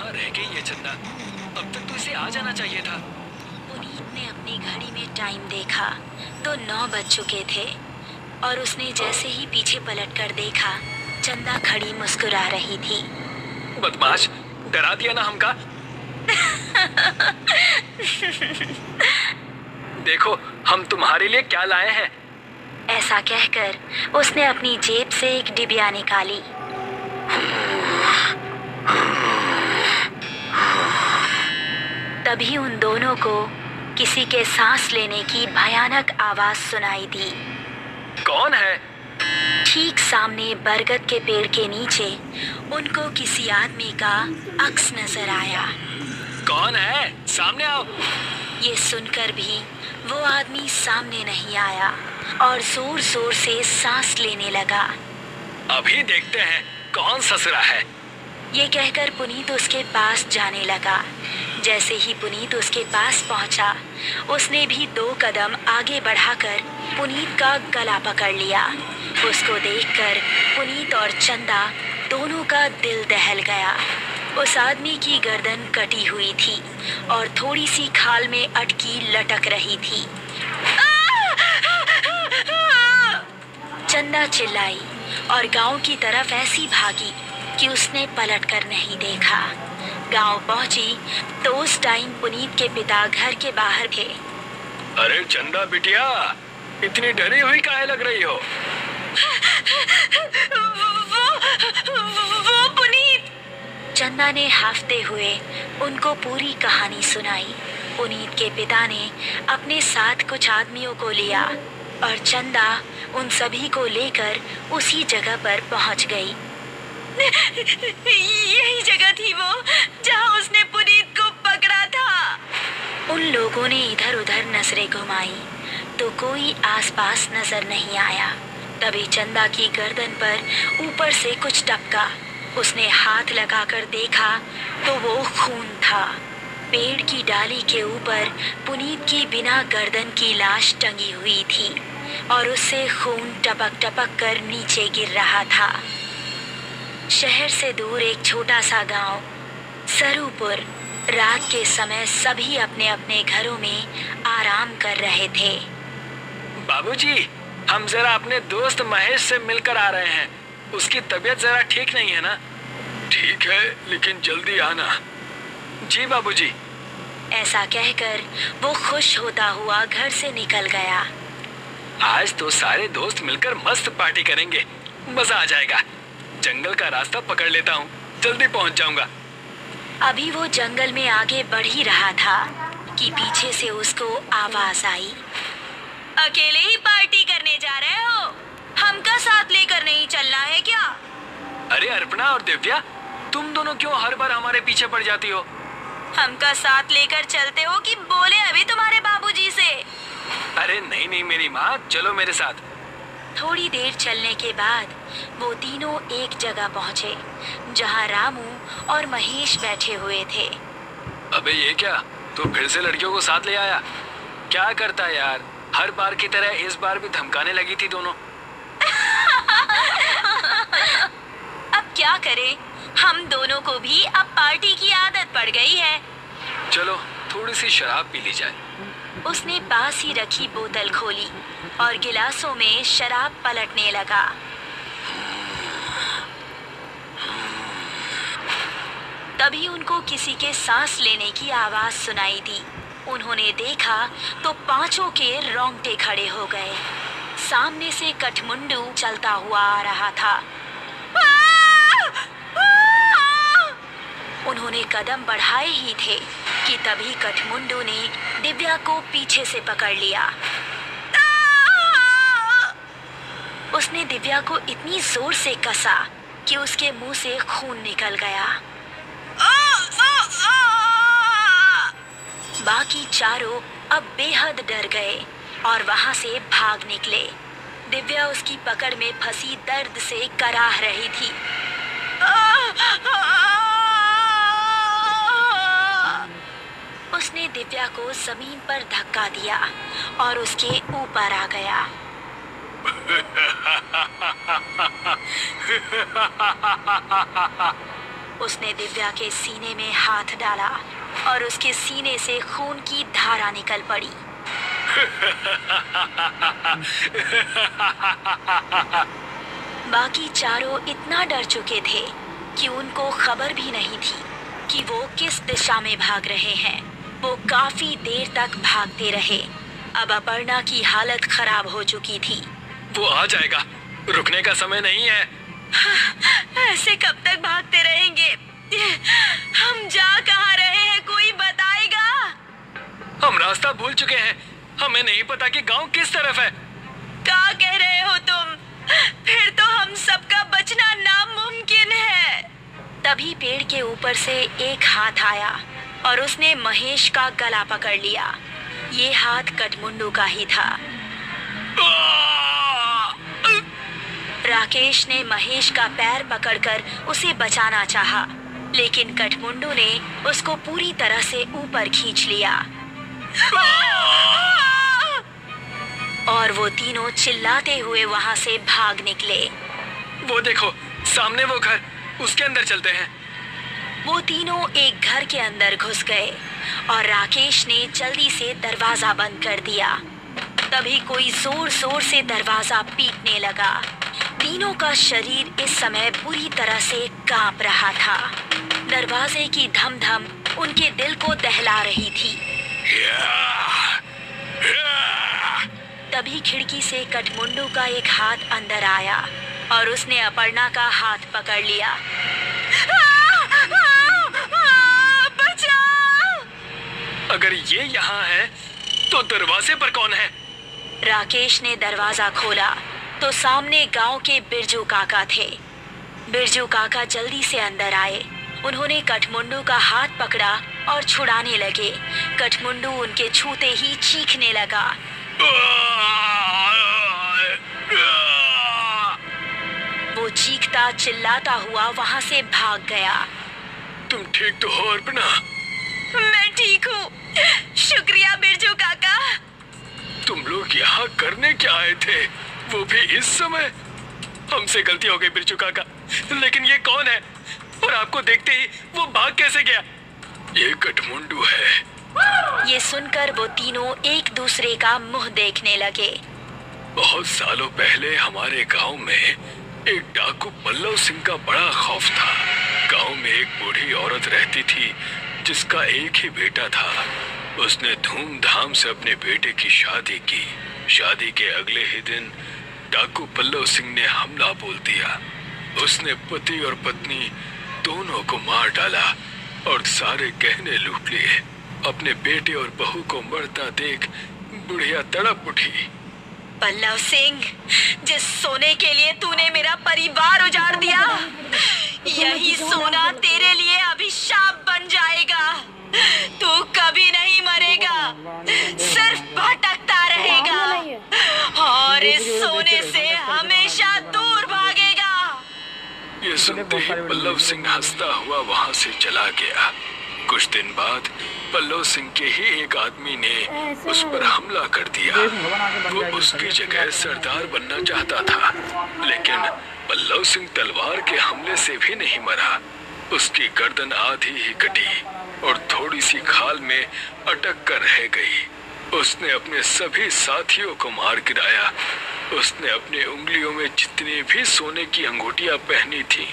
कहाँ रह गई ये चंदा? अब तक तो इसे आ जाना चाहिए था। पुनीत ने अपनी घड़ी में टाइम देखा तो 9 बज चुके थे और उसने जैसे ही पीछे पलटकर देखा, चंदा खड़ी मुस्कुरा रही थी। बदमाश, डरा दिया ना हमका। देखो हम तुम्हारे लिए क्या लाए हैं। ऐसा कहकर उसने अपनी जेब से एक डिबिया निकाली। तभी उन दोनों को किसी के सांस लेने की भयानक आवाज सुनाई दी। कौन है? ठीक सामने बरगद के पेड़ के नीचे उनको किसी आदमी का अक्स नजर आया। कौन है? सामने आओ। ये सुनकर भी वो आदमी सामने नहीं आया और जोर जोर से सांस लेने लगा। अभी देखते हैं कौन ससुरा है। ये कहकर पुनीत उसके पास जाने लगा। जैसे ही पुनीत उसके पास पहुंचा, उसने भी 2 कदम आगे बढ़ाकर पुनीत का गला पकड़ लिया। उसको देखकर पुनीत और चंदा दोनों का दिल दहल गया। उस आदमी की गर्दन कटी हुई थी और थोड़ी सी खाल में अटकी लटक रही थी। चंदा चिल्लाई और गांव की तरफ ऐसी भागी कि उसने पलटकर नहीं देखा। गांव पहुंची तो उस टाइम पुनीत के पिता घर के बाहर थे। अरे चंदा बिटिया, इतनी डरी हुई काहे लग रही हो? वो पुनीत। चंदा ने हाफते हुए उनको पूरी कहानी सुनाई। पुनीत के पिता ने अपने साथ कुछ आदमियों को लिया और चंदा उन सभी को लेकर उसी जगह पर पहुंच गई। यही जगह थी वो जहां उसने पुनीत को पकड़ा था। उन लोगों ने इधर उधर नजरें घुमाई तो कोई आसपास नजर नहीं आया। तभी चंदा की गर्दन पर ऊपर से कुछ टपका। उसने हाथ लगाकर देखा तो वो खून था। पेड़ की डाली के ऊपर पुनीत की बिना गर्दन की लाश टंगी हुई थी और उससे खून टपक टपक कर नीचे गिर रहा था। शहर से दूर एक छोटा सा गांव सरूपुर। रात के समय सभी अपने अपने घरों में आराम कर रहे थे। बाबूजी, हम जरा अपने दोस्त महेश से मिलकर आ रहे हैं। उसकी तबीयत जरा ठीक नहीं है ना? ठीक है, लेकिन जल्दी आना। जी बाबूजी। ऐसा कहकर वो खुश होता हुआ घर से निकल गया। आज तो सारे दोस्त मिलकर मस्त पार्टी करेंगे, मजा आ जाएगा। जंगल का रास्ता पकड़ लेता हूँ, जल्दी पहुँच जाऊंगा। अभी वो जंगल में आगे बढ़ ही रहा था कि पीछे से उसको आवाज आई। अकेले ही पार्टी करने जा रहे हो? हमका साथ लेकर नहीं चलना है क्या? अरे अर्पणा और दिव्या, तुम दोनों क्यों हर बार हमारे पीछे पड़ जाती हो? हमका साथ लेकर चलते हो कि बोले अभी तुम्हारे बाबूजी से? अरे नहीं नहीं मेरी माँ, चलो मेरे साथ। थोड़ी देर चलने के बाद वो तीनों एक जगह पहुंचे जहां रामू और महेश बैठे हुए थे। अबे ये क्या, तू फिर से लड़कियों को साथ ले आया? क्या करता है यार, हर बार की तरह इस बार भी धमकाने लगी थी दोनों। अब क्या करें, हम दोनों को भी अब पार्टी की आदत पड़ गई है। चलो थोड़ी सी शराब पी ली जाए। उसने पास ही रखी बोतल खोली और गिलासों में शराब पलटने लगा। तभी उनको किसी के सांस लेने की आवाज सुनाई दी। उन्होंने देखा तो पांचों के रोंगटे खड़े हो गए। सामने से कठमुंडू चलता हुआ आ रहा था। उन्होंने कदम बढ़ाए ही थे कि तभी कठमुंडू ने दिव्या को पीछे से पकड़ लिया। उसने दिव्या को इतनी जोर से कसा कि उसके मुंह से खून निकल गया। बाकी चारों अब बेहद डर गए और वहां से भाग निकले। दिव्या उसकी पकड़ में फंसी दर्द से कराह रही थी। उसने दिव्या को जमीन पर धक्का दिया और उसके ऊपर आ गया। उसने दिव्या के सीने में हाथ डाला और उसके सीने से खून की धारा निकल पड़ी। बाकी चारों इतना डर चुके थे कि उनको खबर भी नहीं थी कि वो किस दिशा में भाग रहे हैं। वो काफी देर तक भागते रहे। अब अपर्णा की हालत खराब हो चुकी थी। वो आ जाएगा, रुकने का समय नहीं है। ऐसे कब तक भागते रहेंगे? हम जा कहाँ रहे हैं, कोई बताएगा? हम रास्ता भूल चुके हैं, हमें नहीं पता कि गांव किस तरफ है। क्या कह रहे हो तुम? फिर तो हम सबका बचना नामुमकिन है। तभी पेड़ के ऊपर से एक हाथ आया और उसने महेश का गला पकड़ लिया। ये हाथ कठमुंडू का ही था। राकेश ने महेश का पैर पकड़कर उसे बचाना चाहा, लेकिन कठमुंडू ने उसको पूरी तरह से ऊपर खींच लिया और वो तीनों चिल्लाते हुए वहां से भाग निकले। वो देखो, सामने वो घर, उसके अंदर चलते हैं। वो तीनों एक घर के अंदर घुस गए और राकेश ने जल्दी से दरवाजा बंद कर दिया। तभी कोई जोर जोर से दरवाजा पीटने लगा। तीनों का शरीर इस समय पूरी तरह से कांप रहा था। दरवाजे की धम-धम उनके दिल को दहला रही थी। तभी खिड़की से कठमुंडू का एक हाथ अंदर आया और उसने अपर्णा का हाथ पकड़ लिया। बचाओ! अगर ये यहाँ है तो दरवाजे पर कौन है? राकेश ने दरवाजा खोला तो सामने गांव के बिरजू काका थे। बिरजू काका जल्दी से अंदर आए। उन्होंने कठमुंडू का हाथ पकड़ा और छुड़ाने लगे। कठमुंडू उनके छूते ही चीखने लगा। वो चीखता चिल्लाता हुआ वहां से भाग गया। तुम ठीक तो हो अर्पणा? मैं ठीक हूँ, शुक्रिया बिरजू काका। तुम लोग यहाँ करने क्या आए थे, वो भी इस समय? हमसे गलती हो गई बिरजू काका, लेकिन ये कौन है और आपको देखते ही वो भाग कैसे गया? ये कठमुंडू है। ये सुनकर वो तीनों एक दूसरे का मुंह देखने लगे। बहुत सालों पहले हमारे गांव में एक डाकू पल्लव सिंह का बड़ा खौफ था। गांव में एक बूढ़ी औरत रहती थी जिसका एक ही बेटा था। उसने धूमधाम से अपने बेटे की शादी की। शादी के अगले ही दिन डाकू पल्लव सिंह ने हमला बोल दिया। उसने पति और पत्नी दोनों को मार डाला और सारे गहने लूट लिए। अपने बेटे और बहू को मरता देख बुढ़िया तड़प उठी। पल्लव सिंह, जिस सोने के लिए तूने मेरा परिवार उजाड़ दिया, यही सोना तेरे लिए अभिशाप बन जाएगा। तू कभी नहीं मरेगा, सिर्फ भटकता रहेगा और इस सोने से हमेशा दूर भागेगा। ये सुनते ही पल्लव सिंह हंसता हुआ वहां से चला गया। कुछ दिन बाद पल्लव सिंह के ही एक आदमी ने उस पर हमला कर दिया। वो उसकी जगह सरदार बनना चाहता था, लेकिन पल्लव सिंह तलवार के हमले से भी नहीं मरा। उसकी गर्दन आधी ही कटी और थोड़ी सी खाल में अटक कर रह गई। उसने अपने सभी साथियों को मार गिराया। उसने अपने उंगलियों में जितनी भी सोने की अंगूठियां पहनी थी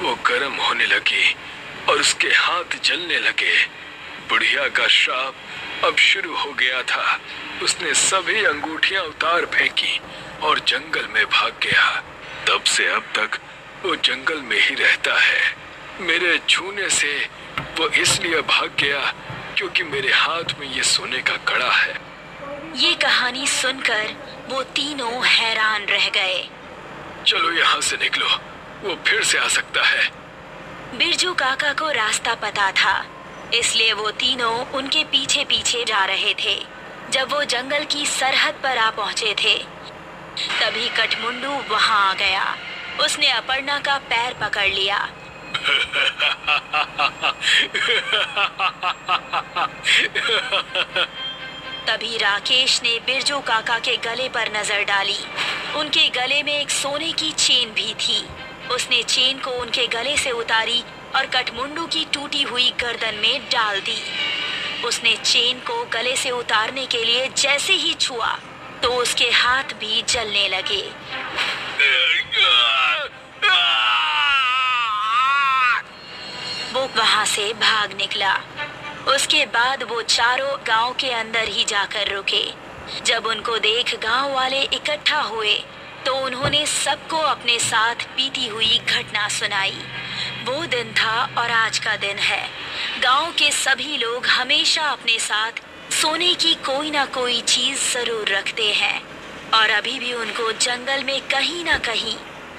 वो गर्म होने लगी और उसके हाथ जलने लगे। बुढ़िया का श्राप अब शुरू हो गया था। उसने सभी अंगूठियां उतार फेंकी और जंगल में भाग गया। तब से अब तक वो जंगल में ही रहता है। मेरे छूने से वो इसलिए भाग गया क्योंकि मेरे हाथ में ये सोने का कड़ा है। ये कहानी सुनकर वो तीनों हैरान रह गए। चलो यहाँ से निकलो, वो फिर से आ सकता है। बिरजू काका को रास्ता पता था, इसलिए वो तीनों उनके पीछे पीछे जा रहे थे। जब वो जंगल की सरहद पर आ पहुंचे थे, तभी कठमुंडू वहां आ गया। उसने अपर्णा का पैर पकड़ लिया। तभी राकेश ने बिरजू काका के गले पर नजर डाली। उनके गले में एक सोने की चेन भी थी। उसने चेन को उनके गले से उतारी और कठमुंडू की टूटी हुई गर्दन में डाल दी। उसने चेन को गले से उतारने के लिए जैसे ही छुआ तो उसके हाथ भी जलने लगे। वो वहां से भाग निकला। उसके बाद वो चारों गांव के अंदर ही जाकर रुके। जब उनको देख गांव वाले इकट्ठा हुए तो उन्होंने सबको अपने साथ बीती हुई घटना सुनाई। वो दिन था और आज का दिन है। गांव के सभी लोग हमेशा अपने साथ सोने की कोई ना कोई चीज जरूर रखते हैं और अभी भी उनको जंगल में कहीं ना कहीं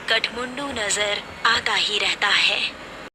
कठमुंडू नजर आता ही रहता है।